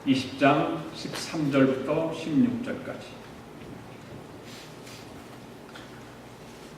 20장 13절부터 16절까지.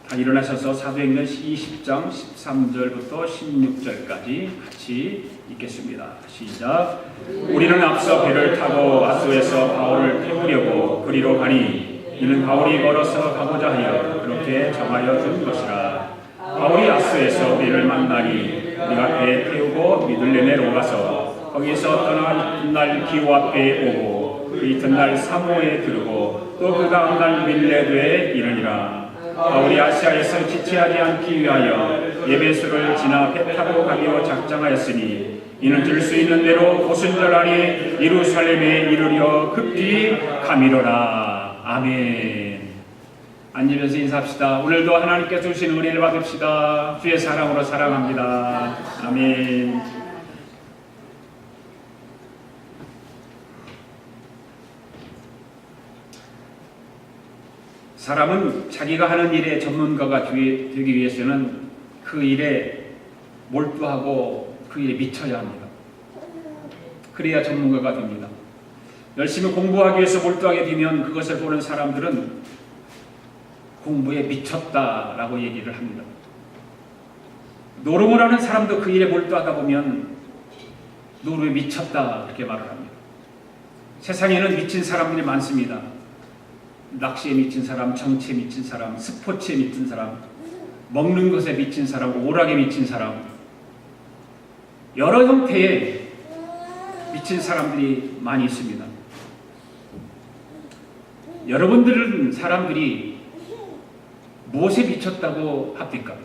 다 일어나셔서 사도행전 20장 13절부터 16절까지 같이 읽겠습니다. 시작. 우리는 앞서 배를 타고 아소에서 바울을 태우려고 그리로 가니 이는 바울이 걸어서 가고자 하여 그렇게 정하여 준 것이라. 바울이 아소에서 우리를 만나니 우리가 배에 태우고 미들레네로 가서 거기서 떠나 이튿날 기호 앞에 오고 그 이튿날 사모에 들고 또 그 다음날 밀레도에 이르니라. 바울이 아시아에서 지체하지 않기 위하여 에베소를 지나 배 타고 가기로 작정하였으니 이는 들 수 있는 대로 오순절 안에 예루살렘에 이르려 급히 가미로라. 아멘. 앉으면서 인사합시다. 오늘도 하나님께서 주신 은혜를 받읍시다. 주의 사랑으로 사랑합니다. 아멘. 사람은 자기가 하는 일의 전문가가 되기 위해서는 그 일에 몰두하고 그 일에 미쳐야 합니다. 그래야 전문가가 됩니다. 열심히 공부하기 위해서 몰두하게 되면 그것을 보는 사람들은 공부에 미쳤다라고 얘기를 합니다. 노름을 하는 사람도 그 일에 몰두하다 보면 노름에 미쳤다 이렇게 말을 합니다. 세상에는 미친 사람들이 많습니다. 낚시에 미친 사람, 정치에 미친 사람, 스포츠에 미친 사람, 먹는 것에 미친 사람, 오락에 미친 사람, 여러 형태의 미친 사람들이 많이 있습니다. 여러분들은 사람들이 무엇에 미쳤다고 합니까?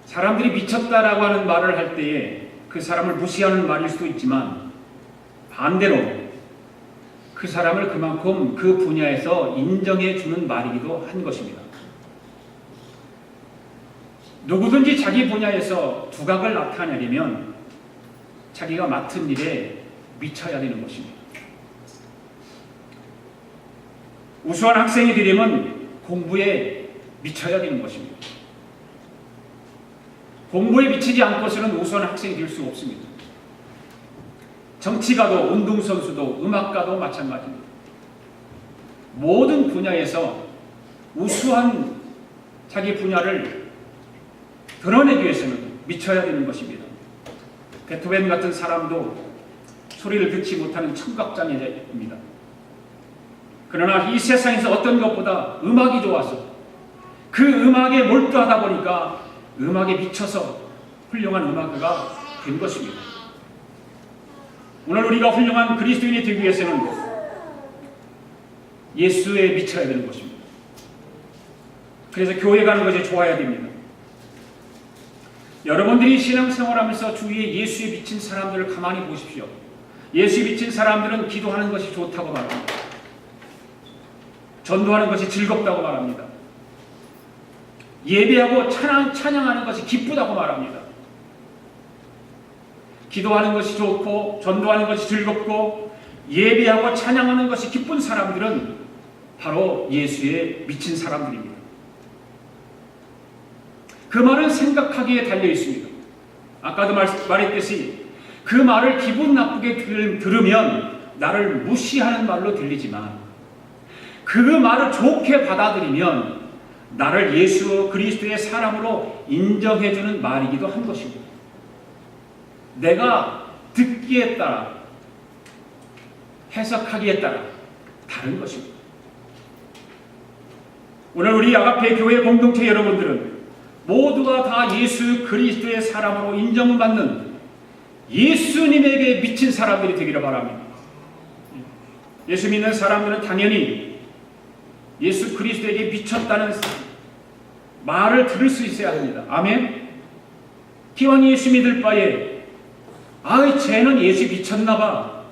사람들이 미쳤다라고 하는 말을 할 때에 그 사람을 무시하는 말일 수도 있지만 반대로 그 사람을 그만큼 그 분야에서 인정해 주는 말이기도 한 것입니다. 누구든지 자기 분야에서 두각을 나타내려면 자기가 맡은 일에 미쳐야 되는 것입니다. 우수한 학생이 되려면 공부에 미쳐야 되는 것입니다. 공부에 미치지 않고서는 우수한 학생이 될 수 없습니다. 정치가도 운동선수도 음악가도 마찬가지입니다. 모든 분야에서 우수한 자기 분야를 드러내기 위해서는 미쳐야 되는 것입니다. 베토벤 같은 사람도 소리를 듣지 못하는 청각장애입니다. 그러나 이 세상에서 어떤 것보다 음악이 좋아서 그 음악에 몰두하다 보니까 음악에 미쳐서 훌륭한 음악가가 된 것입니다. 오늘 우리가 훌륭한 그리스도인이 되기 위해서는 예수에 미쳐야 되는 것입니다. 그래서 교회 가는 것이 좋아야 됩니다. 여러분들이 신앙생활하면서 주위에 예수에 미친 사람들을 가만히 보십시오. 예수에 미친 사람들은 기도하는 것이 좋다고 말합니다. 전도하는 것이 즐겁다고 말합니다. 예배하고 찬양하는 것이 기쁘다고 말합니다. 기도하는 것이 좋고 전도하는 것이 즐겁고 예배하고 찬양하는 것이 기쁜 사람들은 바로 예수에 미친 사람들입니다. 그 말은 생각하기에 달려 있습니다. 아까도 말했듯이 그 말을 기분 나쁘게 들으면 나를 무시하는 말로 들리지만 그 말을 좋게 받아들이면 나를 예수 그리스도의 사람으로 인정해주는 말이기도 한 것입니다. 내가 듣기에 따라 해석하기에 따라 다른 것입니다. 오늘 우리 아가페 교회 공동체 여러분들은 모두가 다 예수 그리스도의 사람으로 인정받는 예수님에게 미친 사람들이 되기를 바랍니다. 예수 믿는 사람들은 당연히 예수 그리스도에게 미쳤다는 말을 들을 수 있어야 합니다. 아멘. 기왕 예수 믿을 바에 쟤는 예수에 미쳤나봐.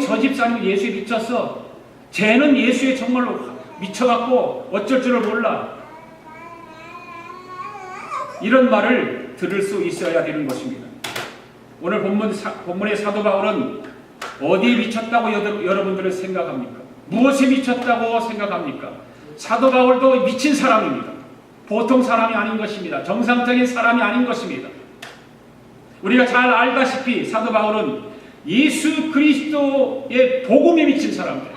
저 집사님 예수에 미쳤어. 쟤는 예수에 정말로 미쳐갖고 어쩔 줄을 몰라. 이런 말을 들을 수 있어야 되는 것입니다. 오늘 본문의 사도 바울은 어디에 미쳤다고 여러분들은 생각합니까? 무엇에 미쳤다고 생각합니까? 사도 바울도 미친 사람입니다. 보통 사람이 아닌 것입니다. 정상적인 사람이 아닌 것입니다. 우리가 잘 알다시피 사도 바울은 예수 그리스도의 복음에 미친 사람들,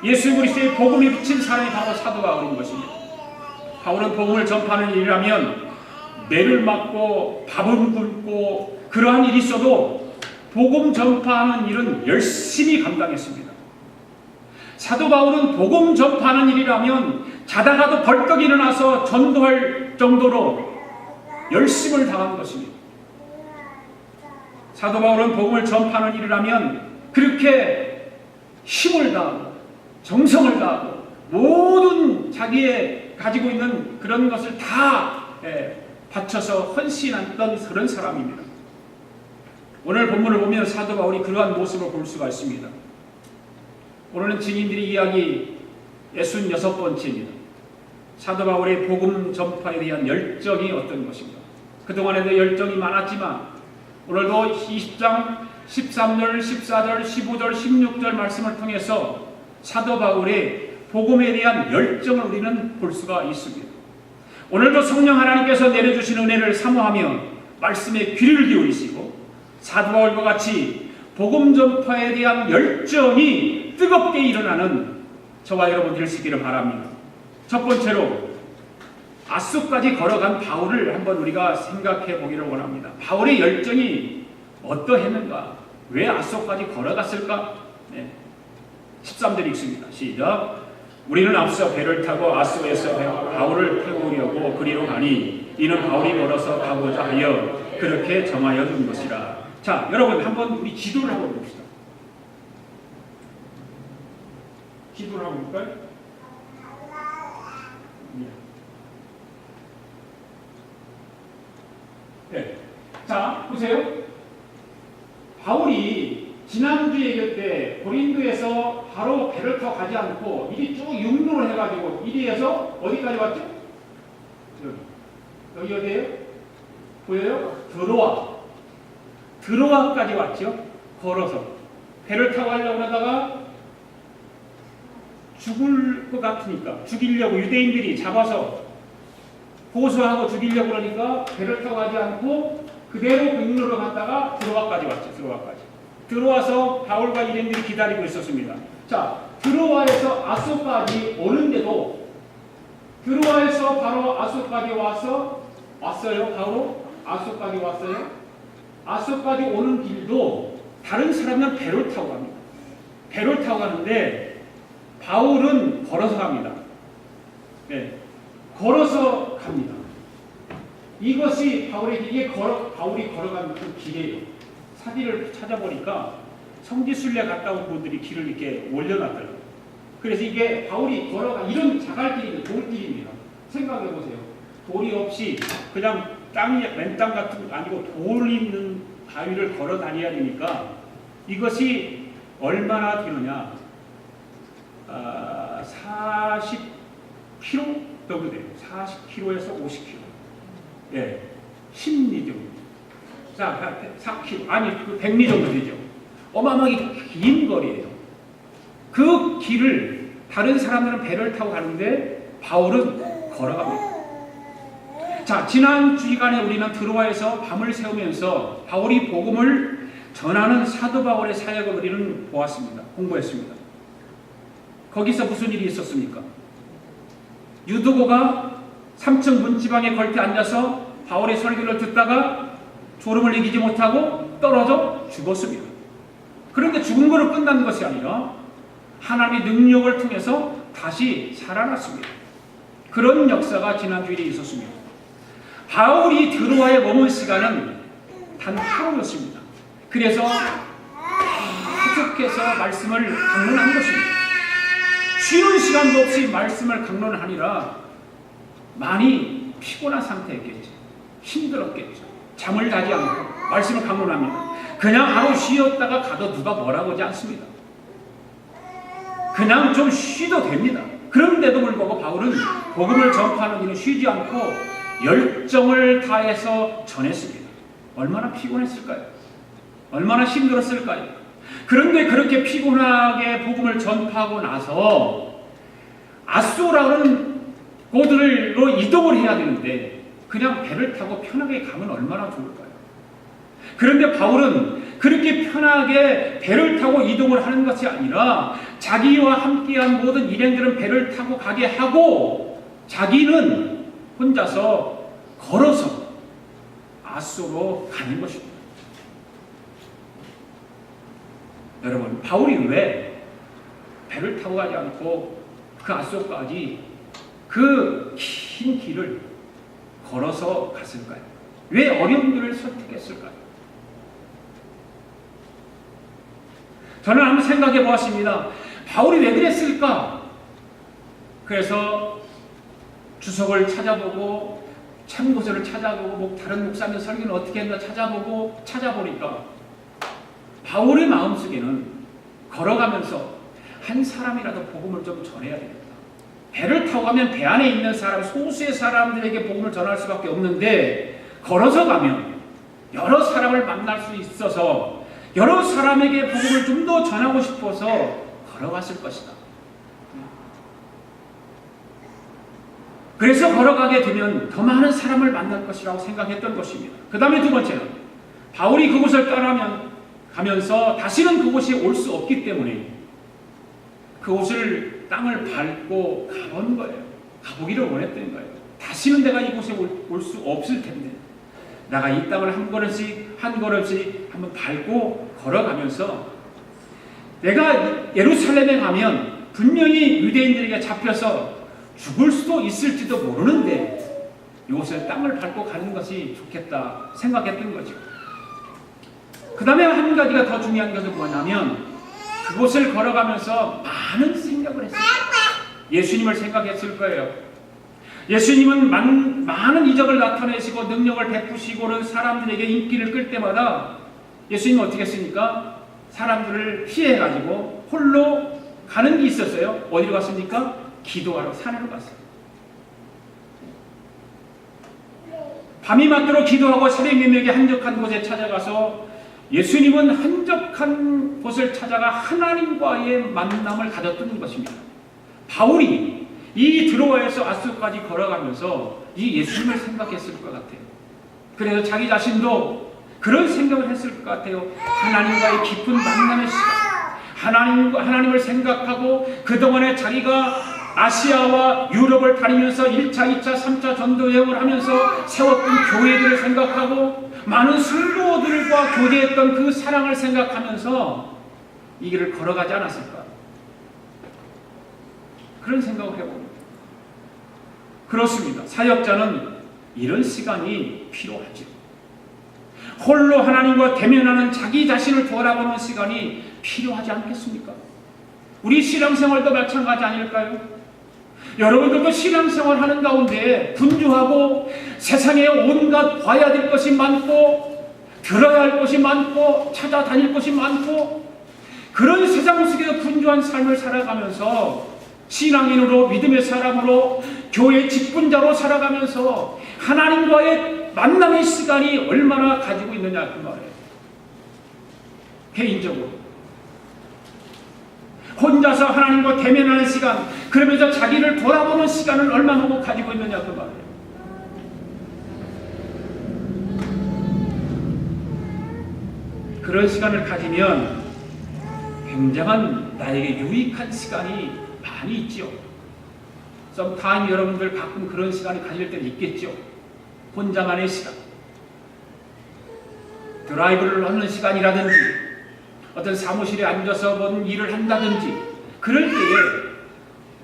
예수 그리스도의 복음에 미친 사람이 바로 사도 바울인 것입니다. 바울은 복음을 전파하는 일이라면 매를 맞고 밥은 굶고 그러한 일이 있어도 복음 전파하는 일은 열심히 감당했습니다. 사도 바울은 복음 전파하는 일이라면 자다가도 벌떡 일어나서 전도할 정도로 열심을 다한 것입니다. 사도 바울은 복음을 전파하는 일이라면 그렇게 힘을 다하고 정성을 다하고 모든 자기의 가지고 있는 그런 것을 다 바쳐서 헌신했던 그런 사람입니다. 오늘 본문을 보면 사도 바울이 그러한 모습을 볼 수가 있습니다. 오늘은 증인들의 이야기 66번째입니다. 사도 바울의 복음 전파에 대한 열정이 어떤 것인가. 그동안에도 열정이 많았지만 오늘도 20장 13절, 14절, 15절, 16절 말씀을 통해서 사도 바울의 복음에 대한 열정을 우리는 볼 수가 있습니다. 오늘도 성령 하나님께서 내려주신 은혜를 사모하며 말씀에 귀를 기울이시고 사도 바울과 같이 복음 전파에 대한 열정이 뜨겁게 일어나는 저와 여러분 될 수 있기를 바랍니다. 첫 번째로 아소까지 걸어간 바울을 한번 우리가 생각해 보기를 원합니다. 바울의 열정이 어떠했는가? 왜 아소까지 걸어갔을까? 13절 읽습니다. 시작. 우리는 앞서 배를 타고 아소에서 바울을 태우려고 그리로 가니 이는 바울이 걸어서 가고자 하여 그렇게 정하여 둔 것이라. 자, 여러분 한번 우리 지도를 한번 봅시다. 지도를 한번 볼까요? 네. 자, 보세요. 바울이 지난주에 때 고린도에서 바로 배를 타고 가지 않고 이리 쭉 육로를 해가지고 이리에서 어디까지 왔죠? 여기 어디예요? 보여요? 드로아까지 왔죠? 걸어서 배를 타고 가려고 하다가 죽을 것 같으니까 죽이려고 유대인들이 잡아서 고소하고 죽이려고 그러니까 배를 타고 가지 않고 그대로 육로로 갔다가 드로아까지 왔죠. 들어와서 바울과 유대인들이 기다리고 있었습니다. 자, 드로아에서 아소까지 오는데도 드로아에서 바로 아소까지 왔어요. 바로 아소까지 왔어요. 아소까지 오는 길도 다른 사람은 배를 타고 갑니다. 배를 타고 가는데 바울은 걸어서 갑니다. 네, 걸어서 갑니다. 이것이 바울이 걸어간 그 길이에요. 사진을 찾아보니까 성지순례 갔다 온 분들이 길을 이렇게 올려놨더라고요. 그래서 이게 바울이 걸어가 이런 자갈길입니다. 돌길입니다. 생각해 보세요. 돌이 없이 그냥 맨땅 같은 거 아니고 돌 있는 바위를 걸어 다녀야 되니까 이것이 얼마나 되느냐? 40km 정도 돼요. 40km에서 50km. 예, 10리 정도. 자, 4km, 아니, 100리 정도 되죠. 어마어마하게 긴 거리예요. 그 길을 다른 사람들은 배를 타고 가는데 바울은 걸어갑니다. 자, 지난 주간에 우리는 드로아에서 밤을 새우면서 바울이 복음을 전하는 사도 바울의 사역을 우리는 보았습니다. 공부했습니다. 거기서 무슨 일이 있었습니까? 유두고가 3층 문지방에 걸터 앉아서 바울의 설교를 듣다가 졸음을 이기지 못하고 떨어져 죽었습니다. 그런데 죽은 거로 끝난 것이 아니라 하나님의 능력을 통해서 다시 살아났습니다. 그런 역사가 지난주일에 있었습니다. 바울이 드로아에 머문 시간은 단 하루였습니다. 그래서 계속해서 말씀을 강론한 것입니다. 쉬는 시간도 없이 말씀을 강론하니라 많이 피곤한 상태였겠죠. 힘들었겠죠. 잠을 자지 않고 말씀을 강론합니다. 그냥 하루 쉬었다가 가도 누가 뭐라고 하지 않습니다. 그냥 좀 쉬도 됩니다. 그런데도 불구하고 바울은 복음을 전파하는 일은 쉬지 않고 열정을 다해서 전했습니다. 얼마나 피곤했을까요? 얼마나 힘들었을까요? 그런데 그렇게 피곤하게 복음을 전파하고 나서 아소라는 곳으로 이동을 해야 되는데 그냥 배를 타고 편하게 가면 얼마나 좋을까요? 그런데 바울은 그렇게 편하게 배를 타고 이동을 하는 것이 아니라 자기와 함께한 모든 일행들은 배를 타고 가게 하고 자기는 혼자서 걸어서 아소로 가는 것입니다. 여러분, 바울이 왜 배를 타고 가지 않고 그 아소까지 그 긴 길을 걸어서 갔을까요? 왜 어려운 길을 선택했을까요? 저는 한번 생각해 보았습니다. 바울이 왜 그랬을까? 그래서 주석을 찾아보고 참고서를 찾아보고 다른 목사님 설교는 어떻게 했나 찾아보니까 바울의 마음속에는 걸어가면서 한 사람이라도 복음을 좀 전해야 되겠다. 배를 타고 가면 배 안에 있는 사람, 소수의 사람들에게 복음을 전할 수밖에 없는데 걸어서 가면 여러 사람을 만날 수 있어서 여러 사람에게 복음을 좀 더 전하고 싶어서 걸어갔을 것이다. 그래서 걸어가게 되면 더 많은 사람을 만날 것이라고 생각했던 것입니다. 그 다음에 두 번째는 바울이 그곳을 떠나면서 다시는 그곳에 올 수 없기 때문에 그곳을 땅을 밟고 가본 거예요. 가보기를 원했던 거예요. 다시는 내가 이곳에 올 수 없을 텐데 내가 이 땅을 한 걸음씩 한번 밟고 걸어가면서 내가 예루살렘에 가면 분명히 유대인들에게 잡혀서 죽을 수도 있을지도 모르는데 이곳에 땅을 밟고 가는 것이 좋겠다 생각했던 거죠. 그 다음에 한 가지가 더 중요한 것은 뭐냐면 그곳을 걸어가면서 많은 생각을 했을 거예요. 예수님을 생각했을 거예요. 예수님은 많은 이적을 나타내시고 능력을 베푸시고는 사람들에게 인기를 끌 때마다 예수님은 어떻게 했습니까? 사람들을 피해가지고 홀로 가는 게 있었어요. 어디로 갔습니까? 기도하러 산으로 갔어요. 밤이 맞도록 기도하고 새벽 몇몇에 한적한 곳에 찾아가서 예수님은 한적한 곳을 찾아가 하나님과의 만남을 가졌던 것입니다. 바울이 이 드로아에서 아소까지 걸어가면서 이 예수님을 생각했을 것 같아요. 그래서 자기 자신도 그런 생각을 했을 것 같아요. 하나님과의 깊은 만남의 시간, 하나님을 생각하고 그동안에 자기가 아시아와 유럽을 다니면서 1차, 2차, 3차 전도 여행을 하면서 세웠던 교회들을 생각하고 많은 성도들과 교제했던 그 사랑을 생각하면서 이 길을 걸어가지 않았을까? 그런 생각을 해봅니다. 그렇습니다. 사역자는 이런 시간이 필요하죠. 홀로 하나님과 대면하는 자기 자신을 돌아보는 시간이 필요하지 않겠습니까? 우리 신앙생활도 마찬가지 아닐까요? 여러분들도 신앙생활 하는 가운데 분주하고 세상에 온갖 봐야 될 것이 많고 들어야 할 것이 많고 찾아다닐 것이 많고 그런 세상 속에서 분주한 삶을 살아가면서 신앙인으로 믿음의 사람으로 교회 직분자로 살아가면서 하나님과의 만남의 시간이 얼마나 가지고 있느냐 그 말이에요. 개인적으로 혼자서 하나님과 대면하는 시간, 그러면서 자기를 돌아보는 시간을 얼마나 가지고 있느냐 그 말이에요. 그런 시간을 가지면 굉장한 나에게 유익한 시간이 많이 있죠. 썸타임 여러분들 가끔 그런 시간이 가질 때는 있겠죠. 혼자만의 시간, 드라이브를 하는 시간이라든지 어떤 사무실에 앉아서 뭔 일을 한다든지 그럴 때에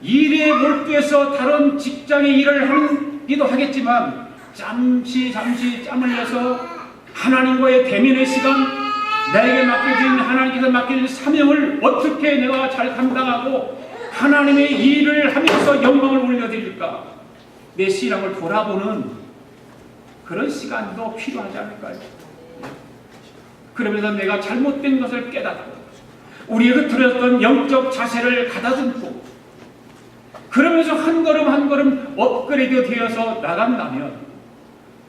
일에 몰두해서 다른 직장의 일을 하기도 하겠지만 잠시 짬을 내서 하나님과의 대면의 시간, 나에게 맡겨진 하나님께서 맡겨진 사명을 어떻게 내가 잘 감당하고 하나님의 일을 하면서 영광을 올려드릴까, 내 신앙을 돌아보는 그런 시간도 필요하지 않을까요? 그러면서 내가 잘못된 것을 깨닫고 우리에게 들었던 영적 자세를 가다듬고 그러면서 한 걸음 한 걸음 업그레이드 되어서 나간다면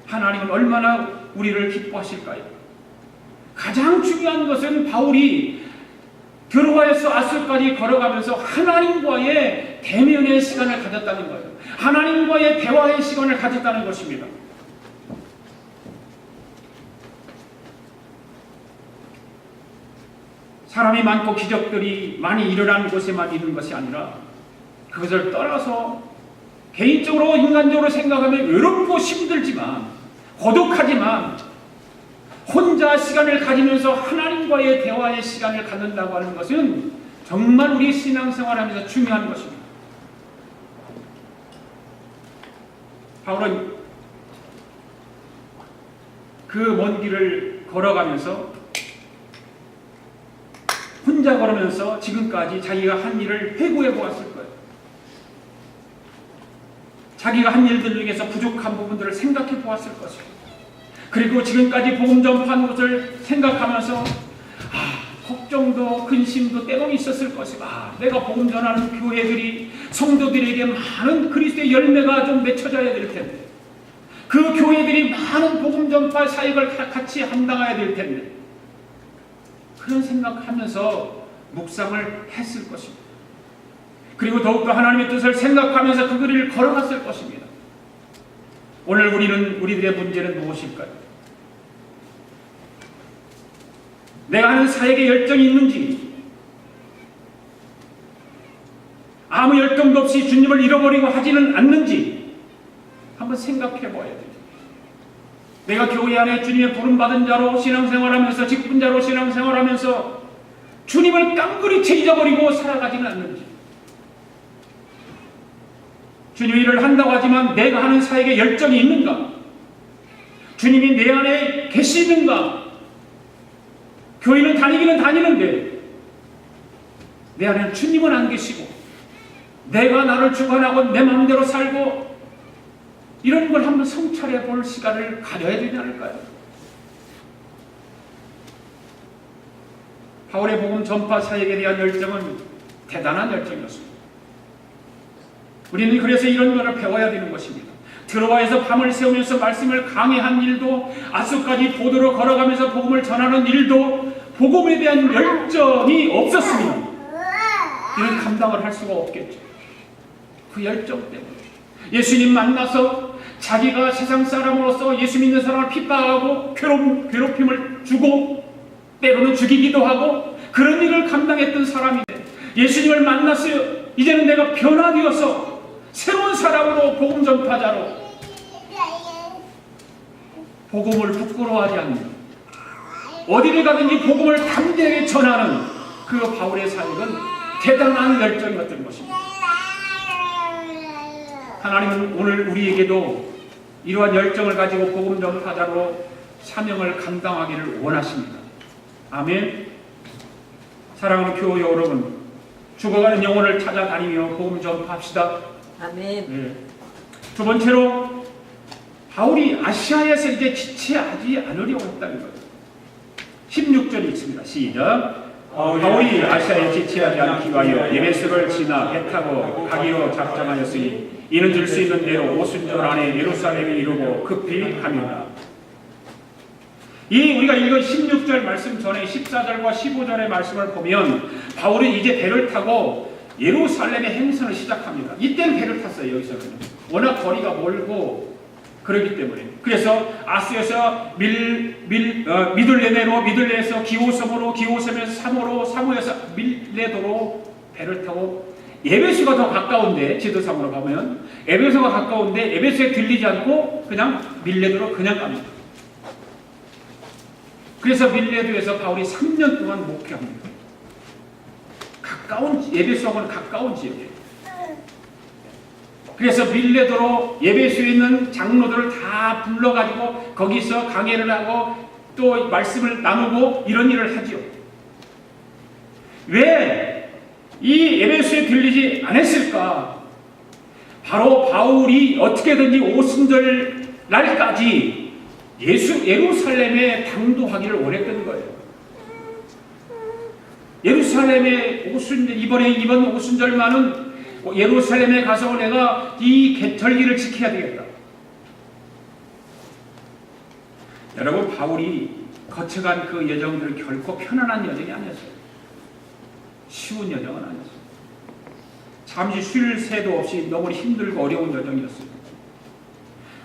하나님은 얼마나 우리를 기뻐하실까요? 가장 중요한 것은 바울이 드로아에서 아소까지 걸어가면서 하나님과의 대면의 시간을 가졌다는 거예요. 하나님과의 대화의 시간을 가졌다는 것입니다. 사람이 많고 기적들이 많이 일어나는 곳에만 있는 것이 아니라 그것을 떠나서 개인적으로 인간적으로 생각하면 외롭고 힘들지만 고독하지만 혼자 시간을 가지면서 하나님과의 대화의 시간을 갖는다고 하는 것은 정말 우리 신앙생활하면서 중요한 것입니다. 바울은 그 먼 길을 걸어가면서 혼자 걸으면서 지금까지 자기가 한 일을 회고해 보았을 거예요. 자기가 한 일들 중에서 부족한 부분들을 생각해 보았을 것이고, 그리고 지금까지 복음 전파한 것을 생각하면서 걱정도 근심도 때로는 있었을 것이고, 내가 복음 전하는 교회들이 성도들에게 많은 그리스도의 열매가 좀 맺혀져야 될 텐데, 그 교회들이 많은 복음 전파 사역을 같이 감당해야 될 텐데, 그런 생각하면서 묵상을 했을 것입니다. 그리고 더욱더 하나님의 뜻을 생각하면서 그 길을 걸어갔을 것입니다. 오늘 우리들의 문제는 무엇일까요? 내가 하는 사역에 열정이 있는지, 아무 열정도 없이 주님을 잃어버리고 하지는 않는지 한번 생각해 봐야 돼요. 내가 교회 안에 주님의 부름받은 자로 신앙생활하면서, 직분자로 신앙생활하면서 주님을 깡그리 채 잊어버리고 살아가지는 않는지, 주님 일을 한다고 하지만 내가 하는 사역에 열정이 있는가? 주님이 내 안에 계시는가? 교회는 다니기는 다니는데 내 안에는 주님은 안 계시고, 내가 나를 주관하고 내 마음대로 살고, 이런 걸 한번 성찰해 볼 시간을 가져야 되지 않을까요? 바울의 복음 전파 사역에 대한 열정은 대단한 열정이었습니다. 우리는 그래서 이런 것을 배워야 되는 것입니다. 드로아에서 밤을 새우면서 말씀을 강해한 일도, 아수까지 보도로 걸어가면서 복음을 전하는 일도 복음에 대한 열정이 없었으면 이런 감당을 할 수가 없겠죠. 그 열정 때문에 예수님 만나서 자기가 세상 사람으로서 예수 믿는 사람을 핍박하고 괴롭힘을 주고 때로는 죽이기도 하고 그런 일을 감당했던 사람인데, 예수님을 만났어요. 이제는 내가 변화되어서 새로운 사람으로 복음 전파자로 복음을 부끄러워하지 않는, 어디를 가든지 복음을 담대하게 전하는 그 바울의 사역은 대단한 열정이었던 것입니다. 하나님은 오늘 우리에게도 이러한 열정을 가지고 복음 전파자로 사명을 감당하기를 원하십니다. 아멘. 사랑하는 교회 여러분, 죽어가는 영혼을 찾아다니며 복음 전파합시다. 아멘. 네. 두 번째로 바울이 아시아에서 이제 지체하지 않으려고 했다는 거예요. 16절이 있습니다. 시작. 바울이 아시아에 지체하지 않기 위하여 에베소를 지나 배 타고 가기로 작정하였으니 이는 줄 수 있는 대로 오순절 안에 예루살렘에 이르고 급히 가미라. 이 우리가 읽은 16절 말씀 전에 14절과 15절의 말씀을 보면 바울은 이제 배를 타고 예루살렘의 행선을 시작합니다. 이때는 배를 탔어요. 여기서는 워낙 거리가 멀고 그렇기 때문에. 그래서 아스에서 미둘레네로, 미둘레에서 기호섬으로, 기호섬에서 사모로, 사모에서 밀레도로 배를 타고, 에베소가 더 가까운데, 지도상으로 가면 에베소가 가까운데 에베소에 들리지 않고 그냥 밀레도로 그냥 갑니다. 그래서 밀레도에서 바울이 3년 동안 목회합니다. 에베소하고는 가까운 지역이에요. 그래서 밀레도로 에베소에 있는 장로들을 다 불러가지고 거기서 강해를 하고 또 말씀을 나누고 이런 일을 하죠. 왜 이 에베소에 들리지 않았을까? 바로 바울이 어떻게든지 오순절 날까지 예루살렘에 당도하기를 원했던 거예요. 예루살렘의 오순절, 이번 오순절만은 예루살렘에 가서 내가 이 절기를 지켜야 되겠다. 여러분, 바울이 거쳐간 그 여정들은 결코 편안한 여정이 아니었어요. 쉬운 여정은 아니었어요. 잠시 쉴 새도 없이 너무 힘들고 어려운 여정이었어요.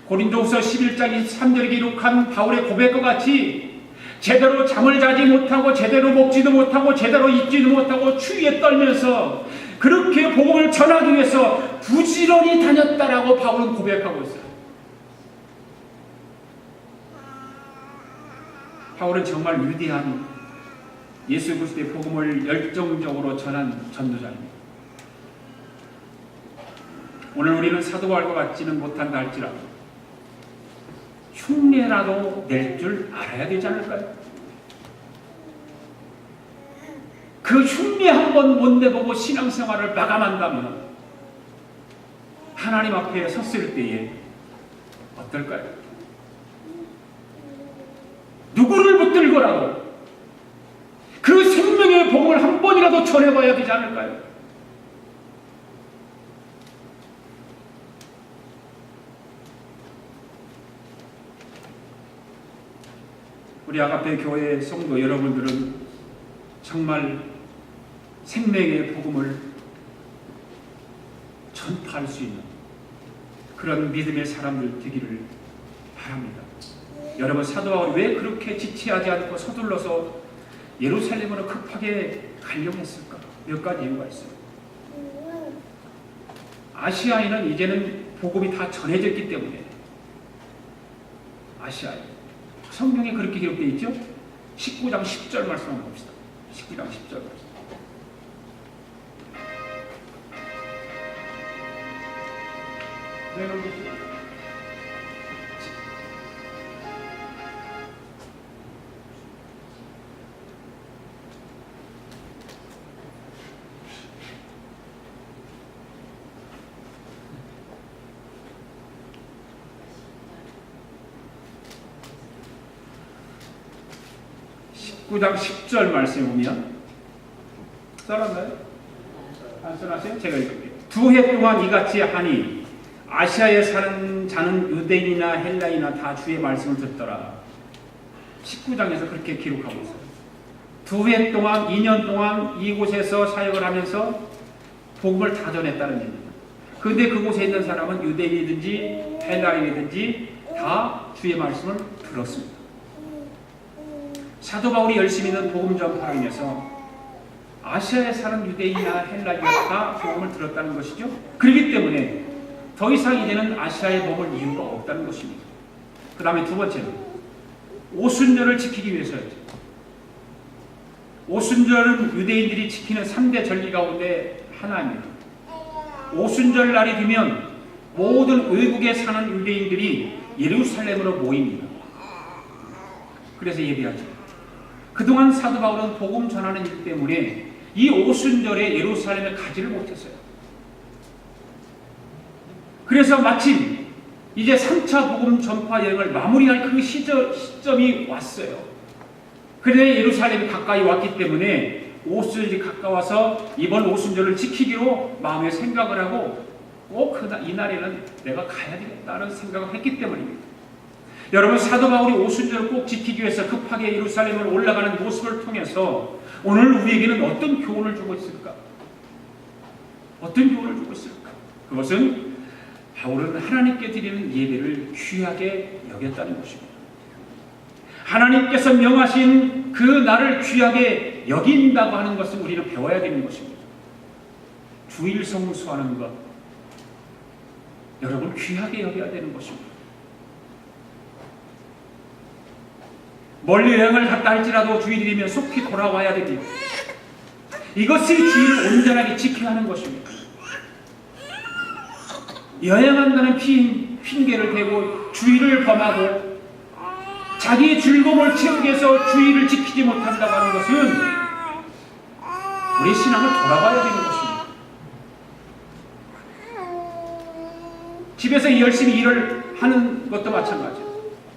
고린도후서 11장 23절에 기록한 바울의 고백과 같이 제대로 잠을 자지 못하고 제대로 먹지도 못하고 제대로 입지도 못하고 추위에 떨면서 그렇게 복음을 전하기 위해서 부지런히 다녔다라고 바울은 고백하고 있어요. 바울은 정말 위대한 예수 그리스도의 복음을 열정적으로 전한 전도자입니다. 오늘 우리는 사도 바울과 같지는 못한다 할지라도 흉내라도 낼 줄 알아야 되지 않을까요? 그 흉내 한 번 못 내보고 신앙생활을 마감한다면 하나님 앞에 섰을 때에 어떨까요? 누구를 붙들고라도 그 생명의 복음을 한 번이라도 전해봐야 되지 않을까요? 우리 아가페 교회 성도 여러분들은 정말 생명의 복음을 전파할 수 있는 그런 믿음의 사람들 되기를 바랍니다. 여러분, 사도 바울이 왜 그렇게 지체하지 않고 서둘러서 예루살렘으로 급하게 가려고 했을까? 몇 가지 이유가 있어요. 아시아에는 이제는 복음이 다 전해졌기 때문에 아시아에 성경에 그렇게 기록되어 있죠? 19장 10절 말씀 한번 봅시다. 19장 10절 말씀. 네, 19장 10절 말씀에 보면 써놨나요? 안 써놨어요? 제가 읽을게요. 2해 동안 이같이 하니 아시아에 사는 자는 유대인이나 헬라이나 다 주의 말씀을 듣더라. 19장에서 그렇게 기록하고 있어요. 2해 동안 2년 동안 이곳에서 사역을 하면서 복음을 다 전했다는 얘기입니다. 그런데 그곳에 있는 사람은 유대인이든지 헬라인이든지 다 주의 말씀을 들었습니다. 사도 바울이 열심히 있는 복음 전파를 위해서 아시아에 사는 유대인이나 헬라인이나 다 복음을 들었다는 것이죠. 그렇기 때문에 더 이상 이제는 아시아에 머물 이유가 없다는 것입니다. 그 다음에 두 번째는 오순절을 지키기 위해서였죠. 오순절은 유대인들이 지키는 3대 절기 가운데 하나입니다. 오순절 날이 되면 모든 외국에 사는 유대인들이 예루살렘으로 모입니다. 그래서 예배하죠. 그동안 사도 바울은 복음 전하는 일 때문에 이 오순절에 예루살렘에 가지를 못했어요. 그래서 마침 이제 3차 복음 전파 여행을 마무리할 그 시점이 왔어요. 그런데 예루살렘이 가까이 왔기 때문에 오순절이 가까워서 이번 오순절을 지키기로 마음에 생각을 하고 꼭 이날에는 내가 가야 되겠다는 생각을 했기 때문입니다. 여러분, 사도 바울이 오순절을 꼭 지키기 위해서 급하게 예루살렘으로 올라가는 모습을 통해서 오늘 우리에게는 어떤 교훈을 주고 있을까? 어떤 교훈을 주고 있을까? 그것은 바울은 하나님께 드리는 예배를 귀하게 여겼다는 것입니다. 하나님께서 명하신 그 날을 귀하게 여긴다고 하는 것은 우리는 배워야 되는 것입니다. 주일 성수하는 것, 여러분 귀하게 여겨야 되는 것입니다. 멀리 여행을 갔다 할지라도 주일이 되면 속히 돌아와야 됩니다. 이것이 주일을 온전하게 지켜야 하는 것입니다. 여행한다는 핑계를 대고 주일을 범하고 자기의 즐거움을 채우기 위해서 주일을 지키지 못한다고 하는 것은 우리 신앙을 돌아봐야 되는 것입니다. 집에서 열심히 일을 하는 것도 마찬가지예요.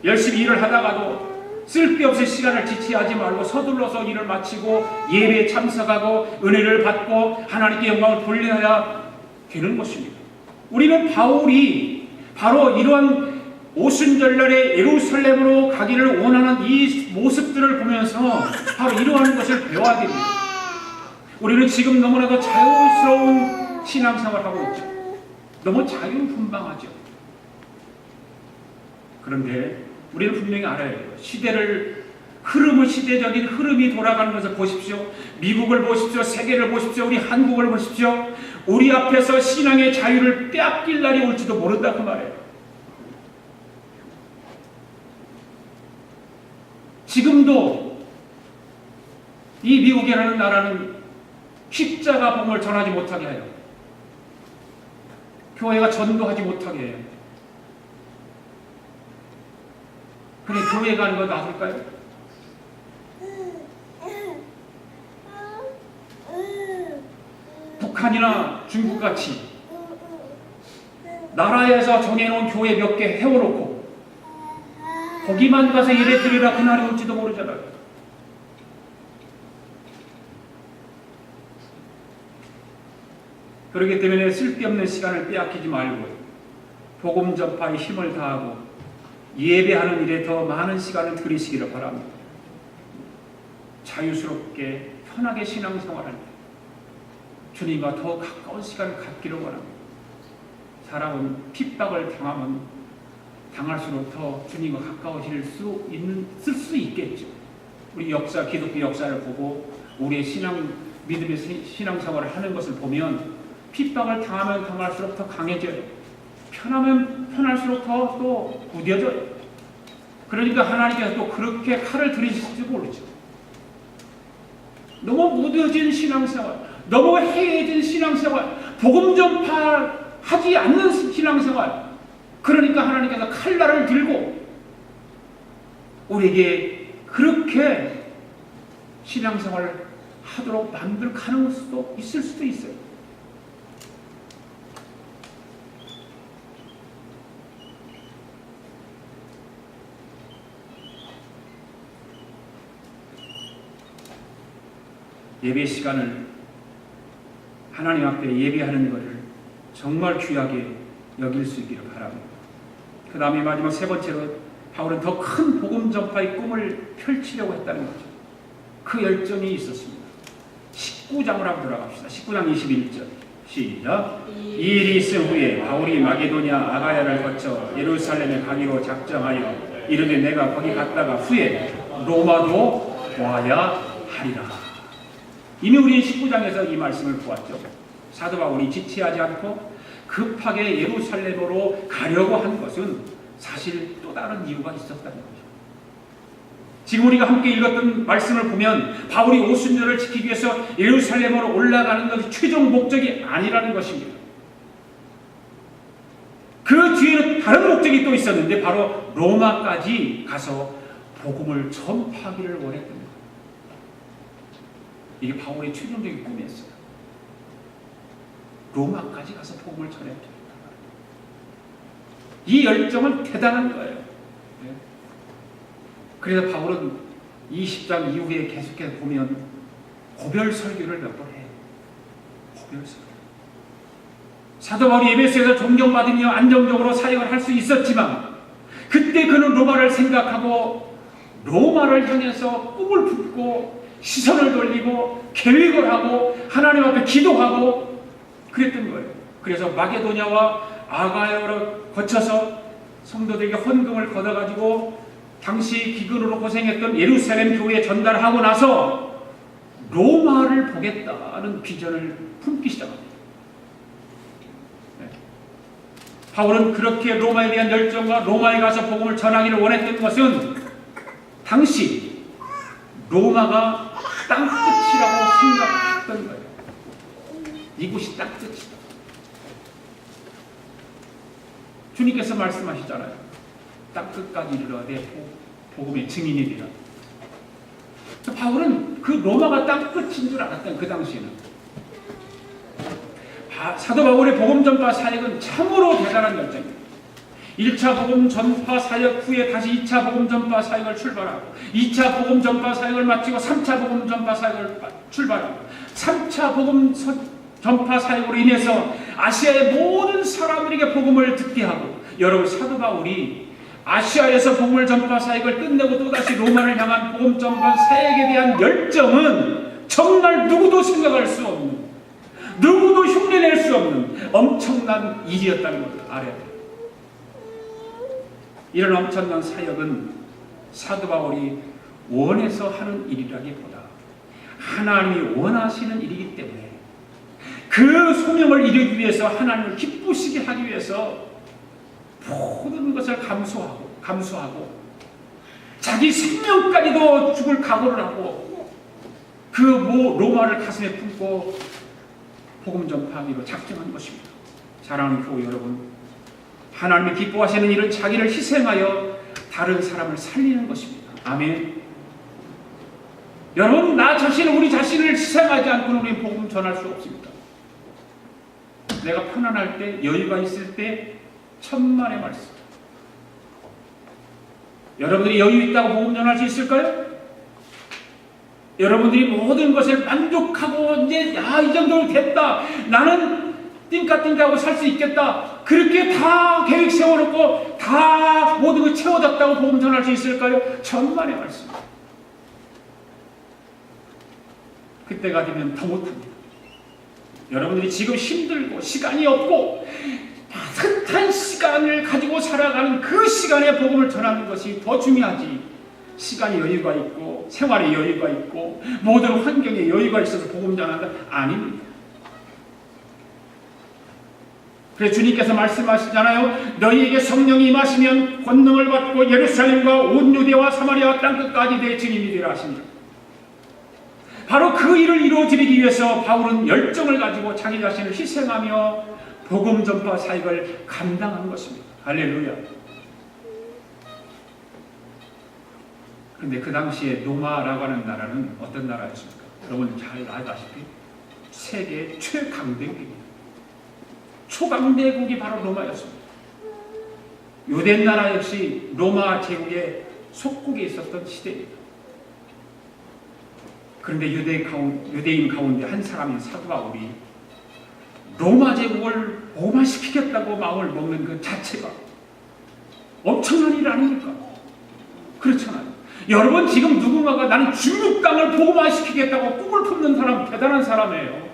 열심히 일을 하다가도 쓸데없이 시간을 지체하지 말고 서둘러서 일을 마치고 예배에 참석하고 은혜를 받고 하나님께 영광을 돌려야 되는 것입니다. 우리는 바울이 바로 이러한 오순절날에 예루살렘으로 가기를 원하는 이 모습들을 보면서 바로 이러한 것을 배워야 됩니다. 우리는 지금 너무나도 자유스러운 신앙생활을 하고 있죠. 너무 자유분방하죠. 그런데 우리는 분명히 알아야 해요. 시대를 시대적인 흐름이 돌아가는 것을 보십시오. 미국을 보십시오. 세계를 보십시오. 우리 한국을 보십시오. 우리 앞에서 신앙의 자유를 빼앗길 날이 올지도 모른다 그 말이에요. 지금도 이 미국이라는 나라는 십자가 복음을 전하지 못하게 해요. 교회가 전도하지 못하게 해요. 그래 교회가 하는 거 놔둘까요? 북한이나 중국같이 나라에서 정해놓은 교회 몇 개 해워놓고 거기만 가서 예배 드리라 그날이 올지도 모르잖아요. 그렇기 때문에 쓸데없는 시간을 빼앗기지 말고 복음 전파에 힘을 다하고 예배하는 일에 더 많은 시간을 들이시기를 바랍니다. 자유스럽게 편하게 신앙생활할 때 주님과 더 가까운 시간을 갖기를 원합니다. 사람은 핍박을 당할수록 더 주님과 가까워질 쓸 수 있겠죠. 우리 기독교 역사를 보고 우리의 믿음의 신앙생활을 하는 것을 보면 핍박을 당하면 당할수록 더 강해져요. 편하면 편할수록 더 또 무뎌져요. 그러니까 하나님께서 또 그렇게 칼을 들이실지 모르죠. 너무 무뎌진 신앙생활, 너무 해해진 신앙생활, 복음 전파하지 않는 신앙생활, 그러니까 하나님께서 칼날을 들고 우리에게 그렇게 신앙생활을 하도록 만들 가능성도 있을 수도 있어요. 예배 시간을 하나님 앞에 예배하는 것을 정말 귀하게 여길 수 있기를 바랍니다. 그 다음에 마지막 세 번째로 바울은 더 큰 복음 전파의 꿈을 펼치려고 했다는 거죠. 그 열정이 있었습니다. 19장으로 한번 들어갑시다. 19장 21절 시작. 이 일이 있은 후에 바울이 마게도냐 아가야를 거쳐 예루살렘에 가기로 작정하여 이르되 내가 거기 갔다가 후에 로마도 와야 하리라. 이미 우리 19장에서 이 말씀을 보았죠. 사도 바울이 지체하지 않고 급하게 예루살렘으로 가려고 한 것은 사실 또 다른 이유가 있었다는 거죠. 지금 우리가 함께 읽었던 말씀을 보면 바울이 오순절을 지키기 위해서 예루살렘으로 올라가는 것이 최종 목적이 아니라는 것입니다. 그 뒤에는 다른 목적이 또 있었는데 바로 로마까지 가서 복음을 전파하기를 원했던 거예요. 이게 바울의 최종적인 꿈이었어요. 로마까지 가서 복음을 전해야 됩니다. 이 열정은 대단한 거예요. 그래서 바울은 20장 이후에 계속해서 보면 고별 설교를 몇 번 해요. 고별 설교. 사도 바울이 에베소에서 존경받으며 안정적으로 사역을 할 수 있었지만 그때 그는 로마를 생각하고 로마를 향해서 꿈을 품고 시선을 돌리고 계획을 하고 하나님 앞에 기도하고 그랬던 거예요. 그래서 마게도냐와 아가야를 거쳐서 성도들에게 헌금을 걷어가지고 당시 기근으로 고생했던 예루살렘 교회에 전달하고 나서 로마를 보겠다는 비전을 품기 시작합니다. 바울은 그렇게 로마에 대한 열정과 로마에 가서 복음을 전하기를 원했던 것은 당시 로마가 땅끝이라고 생각했던 거예요. 이곳이 땅끝이다. 주님께서 말씀하시잖아요. 땅끝까지 이르러되 복음의 증인이 되라. 바울은 그 로마가 땅끝인 줄 알았던 그 당시에는. 사도 바울의 복음 전파 사역은 참으로 대단한 열정입니다. 1차 복음 전파 사역 후에 다시 2차 복음 전파 사역을 출발하고 2차 복음 전파 사역을 마치고 3차 복음 전파 사역을 출발하고 3차 복음 전파 사역으로 인해서 아시아의 모든 사람들에게 복음을 듣게 하고 여러분 사도 바울이 아시아에서 복음을 전파 사역을 끝내고 또다시 로마를 향한 복음 전파 사역에 대한 열정은 정말 누구도 생각할 수 없는 누구도 흉내낼 수 없는 엄청난 일이었다는 것을 알아야 돼요. 이런 엄청난 사역은 사도 바울이 원해서 하는 일이라기보다 하나님이 원하시는 일이기 때문에 그 소명을 이루기 위해서 하나님을 기쁘시게 하기 위해서 모든 것을 감수하고 자기 생명까지도 죽을 각오를 하고 그 로마를 가슴에 품고 복음 전파하기로 작정한 것입니다. 사랑하는 교우 여러분, 하나님이 기뻐하시는 일은 자기를 희생하여 다른 사람을 살리는 것입니다. 아멘. 여러분, 우리 자신을 희생하지 않고는 우리는 복음 전할 수 없습니다. 내가 편안할 때, 여유가 있을 때 천만의 말씀. 여러분들이 여유 있다고 복음 전할 수 있을까요? 여러분들이 모든 것을 만족하고 이제 이 정도는 됐다. 나는 띵까띵까하고 살 수 있겠다. 그렇게 다 계획 세워놓고 다 모든 걸 채워졌다고 복음 전할 수 있을까요? 천만의 말씀. 그때가 되면 더 못합니다. 여러분들이 지금 힘들고 시간이 없고 따뜻한 시간을 가지고 살아가는 그 시간에 복음을 전하는 것이 더 중요하지. 시간에 여유가 있고 생활에 여유가 있고 모든 환경에 여유가 있어서 복음 전한다? 아닙니다. 그래서 주님께서 말씀하시잖아요. 너희에게 성령이 임하시면 권능을 받고 예루살렘과 온 유대와 사마리아 땅끝까지 내 증인이 되라 하십니다. 바로 그 일을 이루어드리기 위해서 바울은 열정을 가지고 자기 자신을 희생하며 복음 전파 사역을 감당한 것입니다. 할렐루야. 그런데 그 당시에 로마라고 하는 나라는 어떤 나라였습니까? 여러분 잘 알다시피 세계 최강대국입니다. 초강대국이 바로 로마였습니다. 유대 나라 역시 로마 제국의 속국에 있었던 시대입니다. 그런데 유대인 가운데 한 사람인 사도 바울이 로마 제국을 복음화시키겠다고 마음을 먹는 그 자체가 엄청난 일 아닙니까? 그렇잖아요. 여러분 지금 누군가가 나는 중국 땅을 복음화시키겠다고 꿈을 품는 사람 대단한 사람이에요.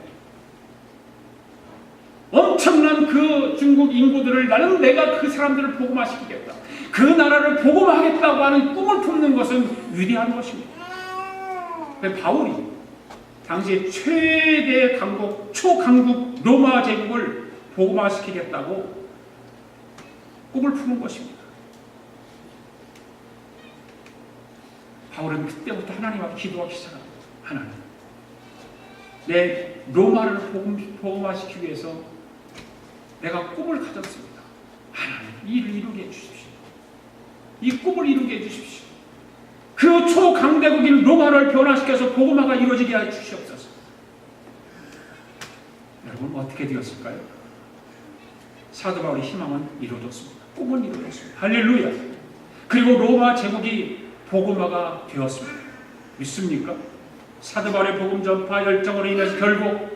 엄청난 그 중국 인구들을 나는 내가 그 사람들을 복음화시키겠다. 그 나라를 복음화하겠다고 하는 꿈을 품는 것은 위대한 것입니다. 바울이 당시에 최대 강국, 초강국 로마 제국을 복음화시키겠다고 꿈을 품은 것입니다. 바울은 그때부터 하나님 앞에 기도하기 시작합니다. 하나님, 내 로마를 복음화시키기 위해서 내가 꿈을 가졌습니다. 하나님, 이 일을 이루게 해주십시오. 이 꿈을 이루게 해주십시오. 그 초강대국인 로마를 변화시켜서 복음화가 이루어지게 해주시옵소서. 여러분 어떻게 되었을까요? 사도 바울의 희망은 이루어졌습니다. 꿈은 이루어졌습니다. 할렐루야. 그리고 로마 제국이 복음화가 되었습니다. 믿습니까? 사도 바울의 복음 전파 열정으로 인해서 결국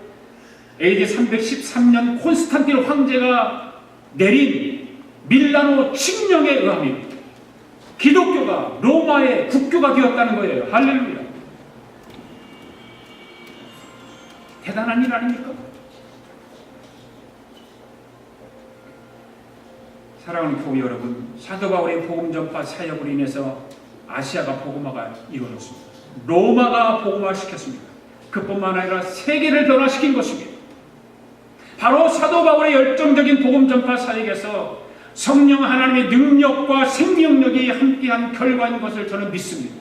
AD 313년 콘스탄틴 황제가 내린 밀라노 칙령에 의하면 기독교가 로마의 국교가 되었다는 거예요. 할렐루야. 대단한 일 아닙니까? 사랑하는 교우 여러분, 사도 바울의 복음 전파 사역으로 인해서 아시아가 복음화가 이루어졌습니다. 로마가 복음화시켰습니다. 그뿐만 아니라 세계를 변화시킨 것입니다. 바로 사도 바울의 열정적인 복음 전파 사역에서 성령 하나님의 능력과 생명력이 함께한 결과인 것을 저는 믿습니다.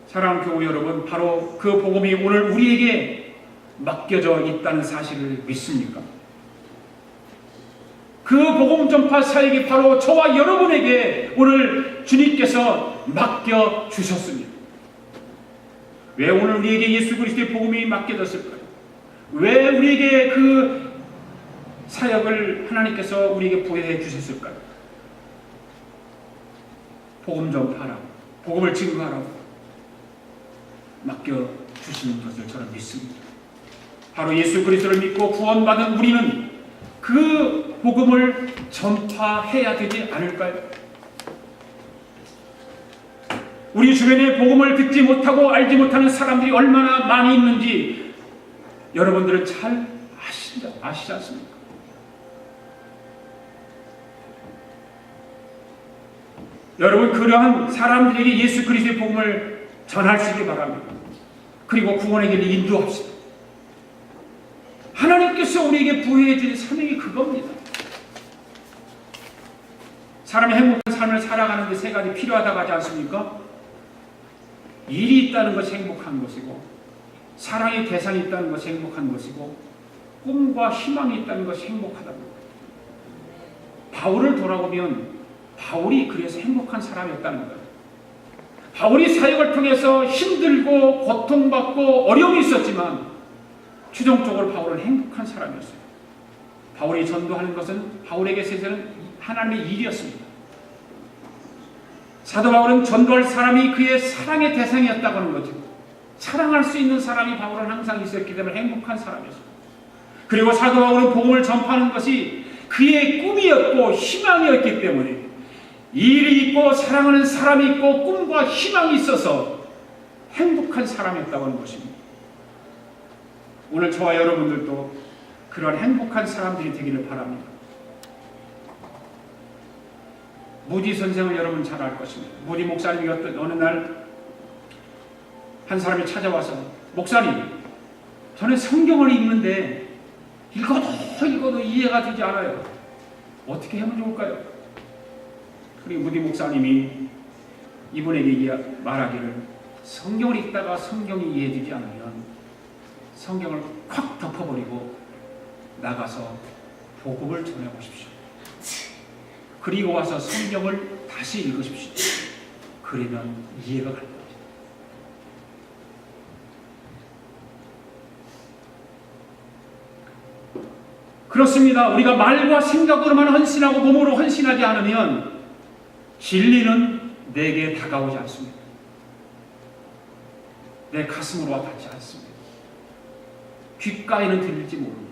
사랑하는 교우 여러분, 바로 그 복음이 오늘 우리에게 맡겨져 있다는 사실을 믿습니까? 그 복음 전파 사역이 바로 저와 여러분에게 오늘 주님께서 맡겨주셨습니다. 왜 오늘 우리에게 예수 그리스도의 복음이 맡겨졌을까요? 왜 우리에게 그 사역을 하나님께서 우리에게 부여해 주셨을까요? 복음 전파라고, 복음을 증거하라고 맡겨주시는 것을 저는 믿습니다. 바로 예수 그리스도를 믿고 구원받은 우리는 그 복음을 전파해야 되지 않을까요? 우리 주변에 복음을 듣지 못하고 알지 못하는 사람들이 얼마나 많이 있는지 여러분들은 잘 아시지 않습니까? 여러분, 그러한 사람들에게 예수 그리스도의 복음을 전할 수 있게 바랍니다. 그리고 구원의 길을 인도합시다. 하나님께서 우리에게 부여해 주신 사명이 그겁니다. 사람이 행복한 삶을 살아가는 데 세 가지 필요하다고 하지 않습니까? 일이 있다는 것이 행복한 것이고, 사랑의 대상이 있다는 것이 행복한 것이고, 꿈과 희망이 있다는 것이 행복하다는 것. 바울을 돌아보면 바울이 그래서 행복한 사람이었다는 거예요. 바울이 사역을 통해서 힘들고 고통받고 어려움이 있었지만 최종적으로 바울은 행복한 사람이었어요. 바울이 전도하는 것은 바울에게 있어서는 하나님의 일이었습니다. 사도 바울은 전도할 사람이 그의 사랑의 대상이었다고 하는 거죠. 사랑할 수 있는 사람이 바울은 항상 있었기 때문에 행복한 사람이었습니다. 그리고 사도 바울은 복음을 전파하는 것이 그의 꿈이었고 희망이었기 때문에 일이 있고 사랑하는 사람이 있고 꿈과 희망이 있어서 행복한 사람이었다고 하는 것입니다. 오늘 저와 여러분들도 그런 행복한 사람들이 되기를 바랍니다. 무디 선생을 여러분 잘 알 것입니다. 무디 목사님이 어느 날 한 사람이 찾아와서, 목사님, 저는 성경을 읽는데 읽어도 이해가 되지 않아요. 어떻게 하면 좋을까요? 그리고 무디 목사님이 이분에게 말하기를, 성경을 읽다가 성경이 이해되지 않으면 성경을 콱 덮어버리고 나가서 복음을 전해보십시오. 그리고 와서 성경을 다시 읽으십시오. 그러면 이해가 갈 겁니다. 그렇습니다. 우리가 말과 생각으로만 헌신하고 몸으로 헌신하지 않으면 진리는 내게 다가오지 않습니다. 내 가슴으로 와 닿지 않습니다. 귓가에는 들릴지 모릅니다.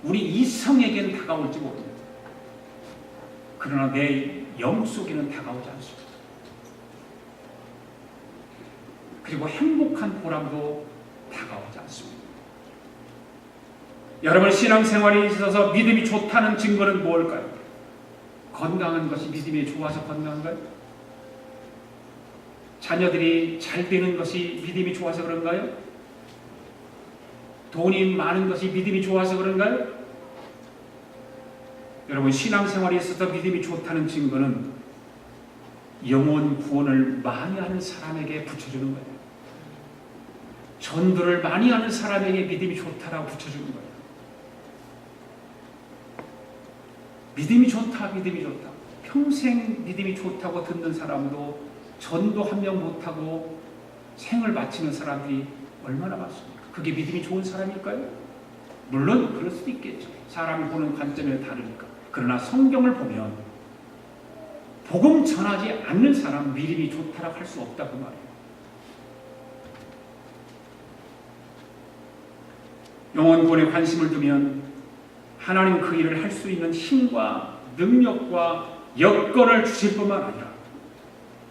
우리 이성에게는 다가올지 모릅니다. 그러나 내 영 속에는 다가오지 않습니다. 그리고 행복한 보람도 다가오지 않습니다. 여러분, 신앙생활에 있어서 믿음이 좋다는 증거는 뭘까요? 건강한 것이 믿음이 좋아서 건강한가요? 자녀들이 잘 되는 것이 믿음이 좋아서 그런가요? 돈이 많은 것이 믿음이 좋아서 그런가요? 여러분, 신앙생활에 있어서 믿음이 좋다는 증거는 영혼 구원을 많이 하는 사람에게 붙여주는 거예요. 전도를 많이 하는 사람에게 믿음이 좋다라고 붙여주는 거예요. 믿음이 좋다, 믿음이 좋다. 평생 믿음이 좋다고 듣는 사람도 전도 한 명 못하고 생을 마치는 사람들이 얼마나 많습니까? 그게 믿음이 좋은 사람일까요? 물론 그럴 수도 있겠죠. 사람이 보는 관점이 다르니까. 그러나 성경을 보면 복음 전하지 않는 사람 믿음이 좋다라고 할 수 없다고 말이에요. 영혼 구원에 관심을 두면 하나님 그 일을 할 수 있는 힘과 능력과 여건을 주실 뿐만 아니라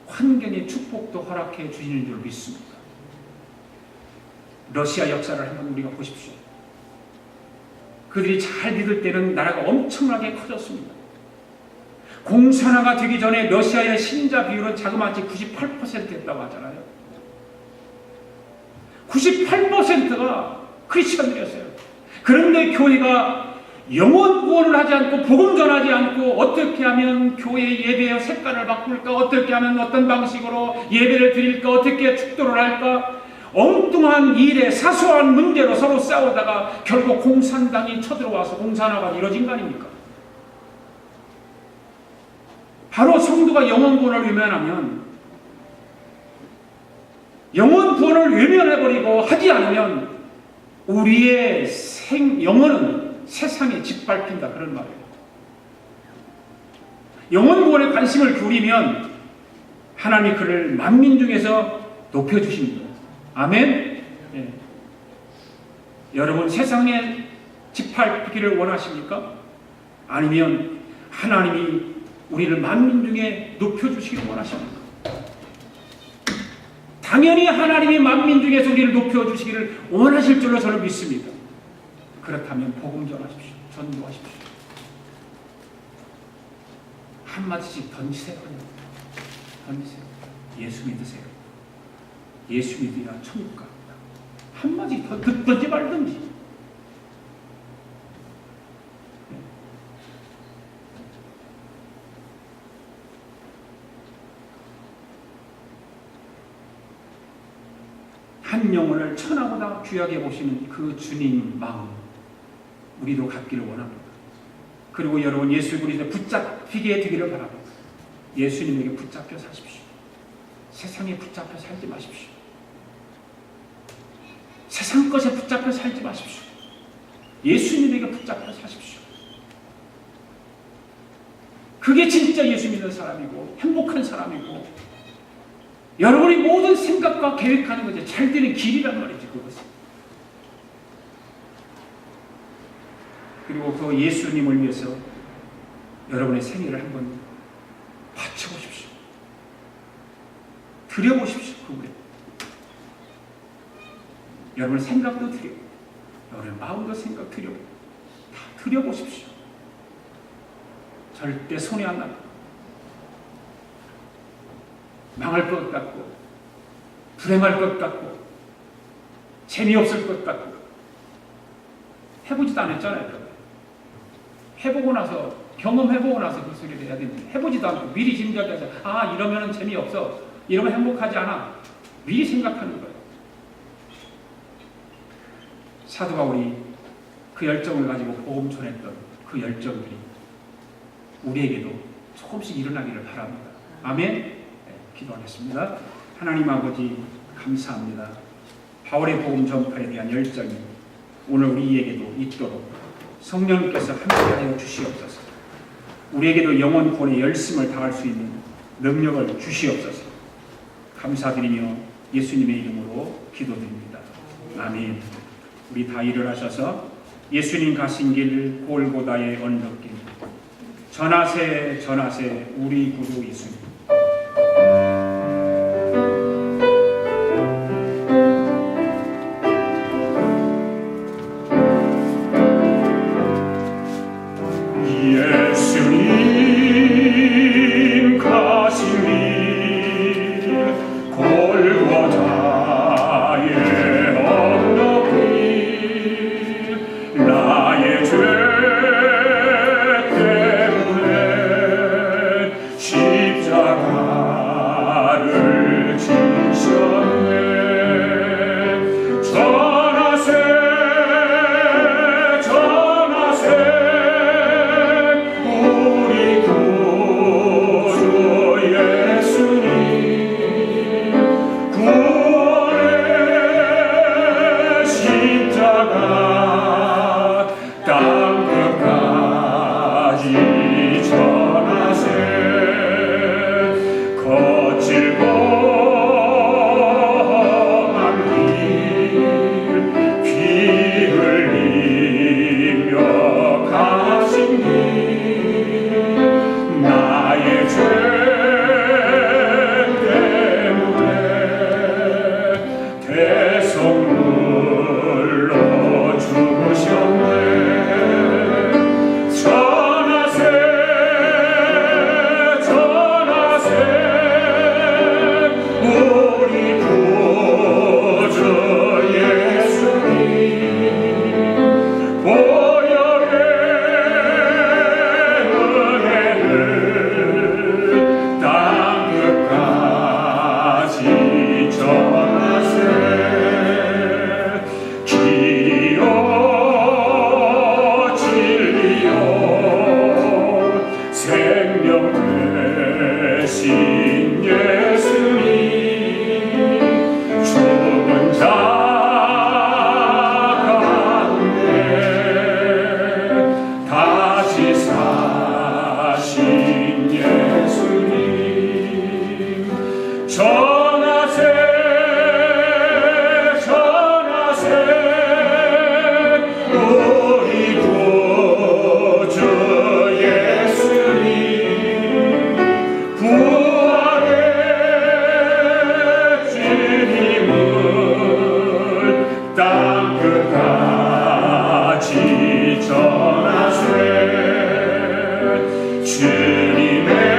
환경의 축복도 허락해 주시는 줄 믿습니다. 러시아 역사를 한번 우리가 보십시오. 그들이 잘 믿을 때는 나라가 엄청나게 커졌습니다. 공산화가 되기 전에 러시아의 신자 비율은 자그마치 98%였다고 하잖아요. 98%가 크리스천들이었어요. 그런데 교회가 영혼 구원을 하지 않고 복음 전하지 않고 어떻게 하면 교회 예배의 색깔을 바꿀까, 어떻게 하면 어떤 방식으로 예배를 드릴까, 어떻게 축도를 할까, 엉뚱한 일에 사소한 문제로 서로 싸우다가 결국 공산당이 쳐들어와서 공산화가 이루어진 거 아닙니까? 바로 성도가 영혼 구원을 외면하면, 영혼 구원을 외면해버리고 하지 않으면 우리의 영혼은 세상에 짓밟힌다, 그런 말이에요. 영혼 구원에 관심을 기울이면 하나님이 그를 만민 중에서 높여주십니다. 아멘. 네. 여러분, 세상에 짓밟히기를 원하십니까? 아니면 하나님이 우리를 만민 중에 높여주시기를 원하십니까? 당연히 하나님이 만민 중에서 우리를 높여주시기를 원하실 줄로 저는 믿습니다. 그렇다면 복음 전하십시오. 전도하십시오. 한마디씩 던지세요. 던지세요. 예수 믿으세요. 예수 믿어야 천국 갑니다. 한마디 더 듣든지 말든지. 한 영혼을 천하보다 귀하게 보시는 그 주님 마음 우리도 갖기를 원합니다. 그리고 여러분 예수 그리스도에 붙잡히게 되기를 바랍니다. 예수님에게 붙잡혀 사십시오. 세상에 붙잡혀 살지 마십시오. 세상 것에 붙잡혀 살지 마십시오. 예수님에게 붙잡혀 사십시오. 그게 진짜 예수 믿는 사람이고 행복한 사람이고 여러분이 모든 생각과 계획하는 것이 잘 되는 길이란 말이지 그것은. 그리고 그 예수님을 위해서 여러분의 생애를 한번 바쳐보십시오. 드려보십시오. 그분에 여러분의 생각도 드리고 여러분의 마음도 생각 드리고 다 드려보십시오. 절대 손해 안 납니다. 망할 것 같고 불행할 것 같고 재미없을 것 같고 해보지도 않았잖아요. 해보고 나서 경험해보고 나서 그 소리를 해야 되는데 해보지도 않고 미리 짐작해서 아 이러면 재미없어 이러면 행복하지 않아 미리 생각하는 거예요. 사도 바울이 그 열정을 가지고 복음 전했던 그 열정들이 우리에게도 조금씩 일어나기를 바랍니다. 아멘. 네, 기도하겠습니다. 하나님 아버지 감사합니다. 바울의 복음 전파에 대한 열정이 오늘 우리에게도 있도록 성령께서 함께하여 주시옵소서. 우리에게도 영혼 구원의 열심을 다할 수 있는 능력을 주시옵소서. 감사드리며 예수님의 이름으로 기도드립니다. 아멘. 우리 다 일어나셔서 예수님 가신 길 골고다의 언덕길 전하세 전하세 우리 구주 예수님. 예수님 가신 길 골고다의 언덕길 나의 죄 때문에 십자가를 지셨네. 땅끝까지 전하세 주님의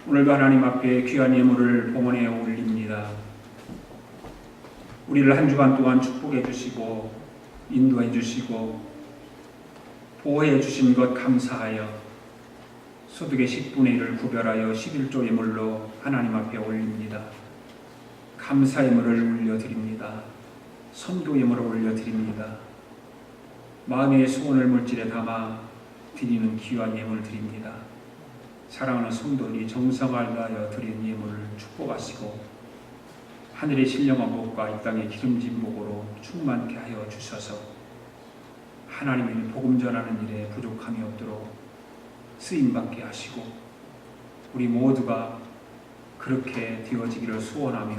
오늘도 하나님 앞에 귀한 예물을 봉헌해 올립니다. 우리를 한 주간 동안 축복해 주시고 인도해 주시고 보호해 주신 것 감사하여 소득의 10분의 1을 구별하여 11조 예물로 하나님 앞에 올립니다. 감사 예물을 올려드립니다. 선교 예물을 올려드립니다. 마음의 소원을 물질에 담아 드리는 귀한 예물을 드립니다. 사랑하는 성도들이 정성을 다하여 드리는 예물을 축복하시고 하늘의 신령한 복과 이 땅의 기름진 복으로 충만케 하여 주셔서 하나님의 복음 전하는 일에 부족함이 없도록 쓰임받게 하시고 우리 모두가 그렇게 되어지기를 소원하며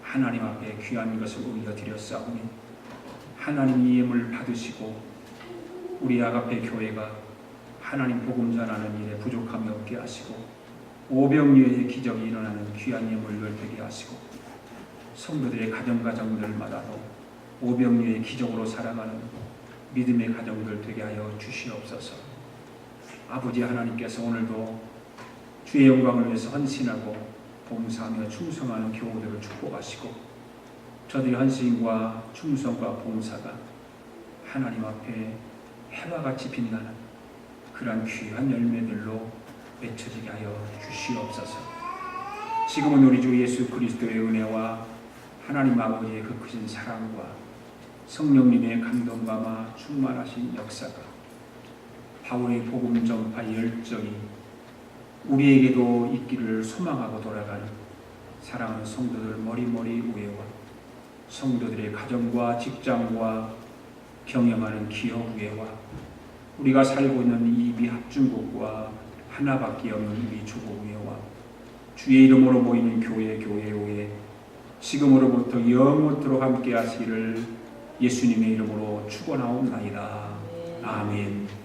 하나님 앞에 귀한 것을 올려드렸사오니 하나님 이 예물 받으시고 우리 아가페 교회가 하나님 복음 전하는 일에 부족함이 없게 하시고 오병이어의 기적이 일어나는 귀한 예물을 되게 하시고 성도들의 가정가정들마다도 오병이어의 기적으로 살아가는 믿음의 가정들 되게 하여 주시옵소서. 아버지 하나님께서 오늘도 주의 영광을 위해서 헌신하고 봉사하며 충성하는 교우들을 축복하시고 저들의 헌신과 충성과 봉사가 하나님 앞에 해와 같이 빛나는 그러한 귀한 열매들로 맺혀지게 하여 주시옵소서. 지금은 우리 주 예수 그리스도의 은혜와 하나님 아버지의 그 크신 사랑과 성령님의 감동감화 충만하신 역사가 바울의 복음 전파 열정이 우리에게도 있기를 소망하고 돌아가는 사랑하는 성도들 머리머리 위에와 성도들의 가정과 직장과 경영하는 기업 위에와 우리가 살고 있는 이 미합중국과 하나밖에 없는 이 조국 위에와 주의 이름으로 모이는 교회 위에 지금으로부터 영원토록 함께 하시기를 예수님의 이름으로 축원하옵나이다. 아멘.